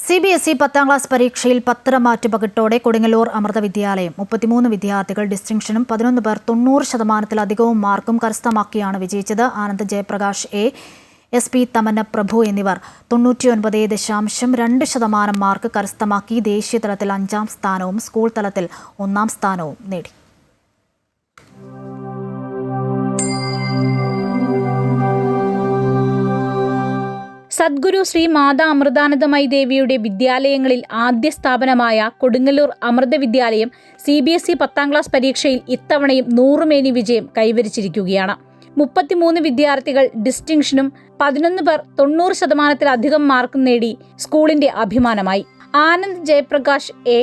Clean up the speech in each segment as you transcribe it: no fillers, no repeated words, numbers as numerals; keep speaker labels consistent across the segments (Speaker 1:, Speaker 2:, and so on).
Speaker 1: CBSE 10ാം class പരീക്ഷയിൽ പത്രമാറ്റ് പകിട്ടോടെ കൊടുങ്ങല്ലൂർ അമൃത വിദ്യാലയം 33 വിദ്യാർത്ഥികൾ ഡിസ്റ്റിങ്ഷനും 11 പേർ 90%-ലധികവും മാർക്കും കരസ്ഥമാക്കിയാണ് വിജയിച്ചത്. ആനന്ദ് ജയപ്രകാശ് എ, SP തമന്ന പ്രഭു എന്നിവർ 99.2% മാർക്ക് കരസ്ഥമാക്കി ദേശീയ തലത്തിൽ 5ാം സ്ഥാനവും സ്കൂൾ തലത്തിൽ 1ാം സ്ഥാനവും നേടി.
Speaker 2: സദ്ഗുരു ശ്രീ മാതാ അമൃതാനന്ദമയി ദേവിയുടെ വിദ്യാലയങ്ങളിൽ ആദ്യ സ്ഥാപനമായ കൊടുങ്ങല്ലൂർ അമൃത വിദ്യാലയം CBSE 10ാം ക്ലാസ് പരീക്ഷയിൽ ഇത്തവണയും 100 മേനി വിജയം കൈവരിച്ചിരിക്കുകയാണ്. 33 വിദ്യാർത്ഥികൾ ഡിസ്റ്റിങ്ഷനും 11 പേർ 90%-ലധികം മാർക്കും നേടി സ്കൂളിന്റെ അഭിമാനമായി. ആനന്ദ് ജയപ്രകാശ് എ,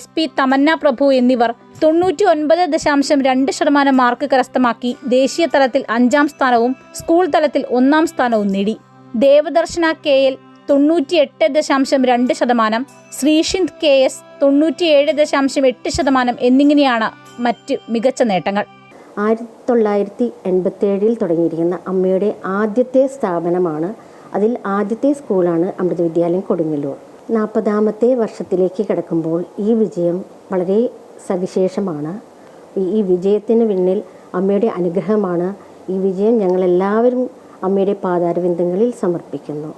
Speaker 2: SP തമന്ന പ്രഭു എന്നിവർ 99.2% മാർക്ക് കരസ്ഥമാക്കി ദേശീയ തലത്തിൽ 5ാം സ്ഥാനവും സ്കൂൾ തലത്തിൽ 1ാം സ്ഥാനവും നേടി. ദേവദർശന KL 98.2%, ശ്രീഷിന്ത് KS 97.8% എന്നിങ്ങനെയാണ് മറ്റ് മികച്ച നേട്ടങ്ങൾ.
Speaker 3: 1987 തുടങ്ങിയിരിക്കുന്ന അമ്മയുടെ ആദ്യത്തെ സ്ഥാപനമാണ്. അതിൽ ആദ്യത്തെ സ്കൂളാണ് അമൃത വിദ്യാലയം കൊടുങ്ങല്ലൂർ. 40ാമത്തെ വർഷത്തിലേക്ക് കിടക്കുമ്പോൾ ഈ വിജയം വളരെ സവിശേഷമാണ്. ഈ വിജയത്തിന് പിന്നിൽ അമ്മയുടെ അനുഗ്രഹമാണ്. ഈ വിജയം ഞങ്ങളെല്ലാവരും അമ്മയുടെ പാതാരവിന്ദങ്ങളിൽ സമർപ്പിക്കുന്നു.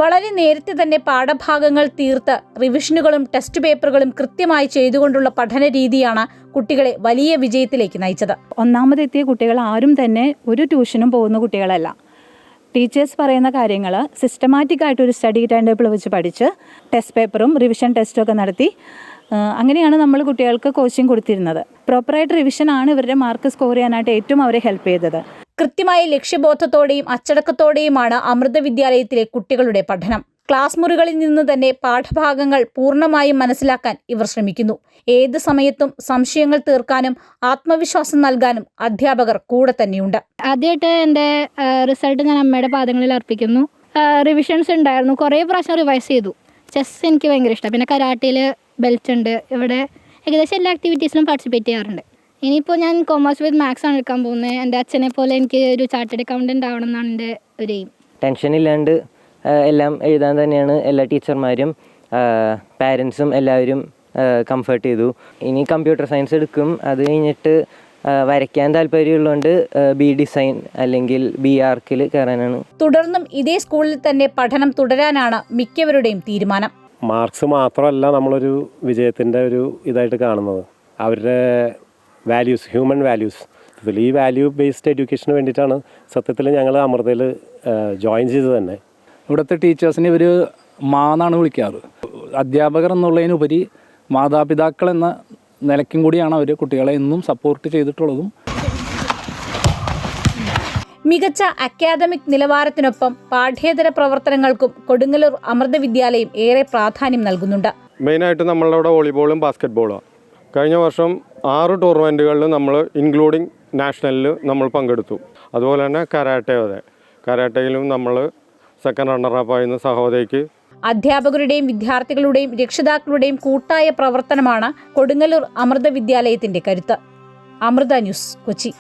Speaker 2: വളരെ നേരത്തെ തന്നെ പാഠഭാഗങ്ങൾ തീർത്ത് റിവിഷനുകളും ടെസ്റ്റ് പേപ്പറുകളും കൃത്യമായി ചെയ്തുകൊണ്ടുള്ള പഠന രീതിയാണ് കുട്ടികളെ വലിയ വിജയത്തിലേക്ക് നയിച്ചത്.
Speaker 4: ഒന്നാമതെത്തിയ കുട്ടികൾ ആരും തന്നെ ഒരു ട്യൂഷനും പോകുന്ന കുട്ടികളല്ല. ടീച്ചേഴ്സ് പറയുന്ന കാര്യങ്ങൾ സിസ്റ്റമാറ്റിക് ആയിട്ടൊരു സ്റ്റഡി ടൈം ടേബിൾ വെച്ച് പഠിച്ച് ടെസ്റ്റ് പേപ്പറും റിവിഷൻ ടെസ്റ്റും ഒക്കെ നടത്തി അങ്ങനെയാണ് നമ്മൾ കുട്ടികൾക്ക് കോച്ചിങ് കൊടുത്തിരുന്നത്. പ്രോപ്പറായിട്ട് റിവിഷനാണ് ഇവരുടെ മാർക്ക് സ്കോർ ചെയ്യാനായിട്ട് ഏറ്റവും അവരെ ഹെൽപ്പ് ചെയ്തത്.
Speaker 2: കൃത്യമായ ലക്ഷ്യബോധത്തോടെയും അച്ചടക്കത്തോടെയുമാണ് അമൃത വിദ്യാലയത്തിലെ കുട്ടികളുടെ പഠനം. ക്ലാസ് മുറികളിൽ നിന്ന് തന്നെ പാഠഭാഗങ്ങൾ പൂർണ്ണമായും മനസ്സിലാക്കാൻ ഇവർ ശ്രമിക്കുന്നു. ഏത് സമയത്തും സംശയങ്ങൾ തീർക്കാനും ആത്മവിശ്വാസം നൽകാനും അധ്യാപകർ കൂടെ തന്നെയുണ്ട്.
Speaker 5: ആദ്യമായിട്ട് എൻ്റെ റിസൾട്ട് ഞാൻ അമ്മയുടെ പാദങ്ങളിൽ അർപ്പിക്കുന്നു. റിവിഷൻസ് ഉണ്ടായിരുന്നു, കുറേ പ്രാവശ്യം റിവൈസ് ചെയ്തു. ചെസ് എനിക്ക് ഭയങ്കര ഇഷ്ടമാണ്. പിന്നെ കരാട്ടയിൽ ബെൽറ്റ് ഉണ്ട്. ഇവിടെ ഏകദേശം എല്ലാ ആക്ടിവിറ്റീസിലും പാർട്ടിസിപ്പേറ്റ് ചെയ്യാറുണ്ട്. ഇനിയിപ്പോൾ ഞാൻ കൊമേഴ്സ് വിത്ത് മാത്സ് ആണ് എടുക്കാൻ പോകുന്നത്. എൻ്റെ അച്ഛനെ പോലെ എനിക്ക് ഒരു ചാർട്ടേഡ് അക്കൗണ്ടൻ്റ് ആവണം എന്നാണ് എൻ്റെ ഒരു എയിം.
Speaker 6: ടെൻഷൻ ഇല്ലാണ്ട് എല്ലാം എഴുതാൻ തന്നെയാണ് എല്ലാ ടീച്ചർമാരും പാരൻസും എല്ലാവരും കംഫർട്ട് ചെയ്തു. ഇനി കമ്പ്യൂട്ടർ സയൻസ് എടുക്കും. അത് കഴിഞ്ഞിട്ട് വരയ്ക്കാൻ താല്പര്യമുള്ളതുകൊണ്ട് B ഡിസൈൻ അല്ലെങ്കിൽ B ആർക്കിൽ കയറാനാണ്.
Speaker 2: തുടർന്നും ഇതേ സ്കൂളിൽ തന്നെ പഠനം തുടരാനാണ് മിക്കവരുടെയും തീരുമാനം.
Speaker 7: മാർക്സ് മാത്രമല്ല നമ്മളൊരു വിജയത്തിൻ്റെ ഒരു ഇതായിട്ട് കാണുന്നത്, അവരുടെ വാല്യൂസ്, ഹ്യൂമൻ വാല്യൂസ്. ഈ വാല്യൂ ബേസ്ഡ് എഡ്യൂക്കേഷന് വേണ്ടിയിട്ടാണ് സത്യത്തിൽ ഞങ്ങൾ അമൃതയിൽ ജോയിൻ ചെയ്തത് തന്നെ.
Speaker 8: ഇവിടുത്തെ ടീച്ചേഴ്സിനെ ഇവർ മാന്നാണ് വിളിക്കാറ്. അധ്യാപകർ എന്നുള്ളതിനുപരി മാതാപിതാക്കൾ എന്ന നിലയ്ക്കും കൂടിയാണ് അവർ കുട്ടികളെ എന്നും സപ്പോർട്ട് ചെയ്തിട്ടുള്ളതും.
Speaker 2: മികച്ച അക്കാദമിക് നിലവാരത്തിനൊപ്പം പാഠ്യേതര പ്രവർത്തനങ്ങൾക്കും കൊടുങ്ങല്ലൂർ അമൃത വിദ്യാലയം ഏറെ പ്രാധാന്യം നൽകുന്നുണ്ട്.
Speaker 9: മെയിനായിട്ട് നമ്മളിവിടെ വോളിബോളും ബാസ്കറ്റ് കഴിഞ്ഞ വർഷം 6 ടൂർണമെൻറ്റുകളിൽ നമ്മൾ ഇൻക്ലൂഡിങ് നാഷണലിൽ നമ്മൾ പങ്കെടുത്തു. അതുപോലെ തന്നെ കരാട്ടയിലും നമ്മൾ സെക്കൻഡ് റണ്ണറപ്പായിരുന്ന സഹോദരിക്ക്.
Speaker 2: അധ്യാപകരുടെയും വിദ്യാർത്ഥികളുടെയും രക്ഷിതാക്കളുടെയും കൂട്ടായ പ്രവർത്തനമാണ് കൊടുങ്ങല്ലൂർ അമൃത വിദ്യാലയത്തിന്റെ കരുത്ത്. അമൃത ന്യൂസ്, കൊച്ചി.